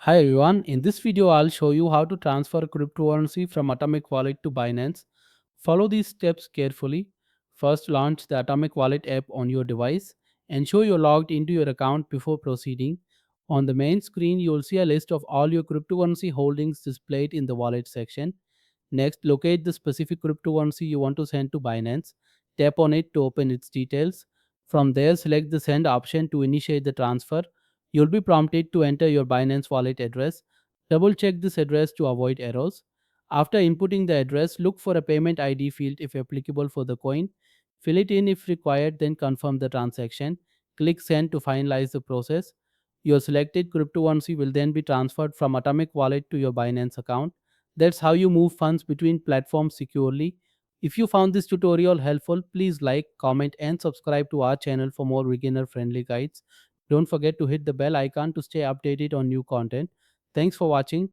Hi everyone, in this video I'll show you how to transfer cryptocurrency from Atomic Wallet to Binance. Follow these steps carefully. First, launch the Atomic Wallet app on your device. Ensure you're logged into your account before proceeding. On the main screen, you'll see a list of all your cryptocurrency holdings displayed in the wallet section. Next, locate the specific cryptocurrency you want to send to Binance. Tap on it to open its details. From there, select the send option to initiate the transfer. You'll be prompted to enter your Binance wallet address. Double check this address to avoid errors. After inputting the address, look for a payment ID field if applicable for the coin. Fill it in if required, then confirm the transaction. Click send to finalize the process. Your selected cryptocurrency will then be transferred from Atomic Wallet to your Binance account. That's how you move funds between platforms securely. If you found this tutorial helpful, please like, comment, and subscribe to our channel for more beginner friendly guides. Don't forget to hit the bell icon to stay updated on new content. Thanks for watching.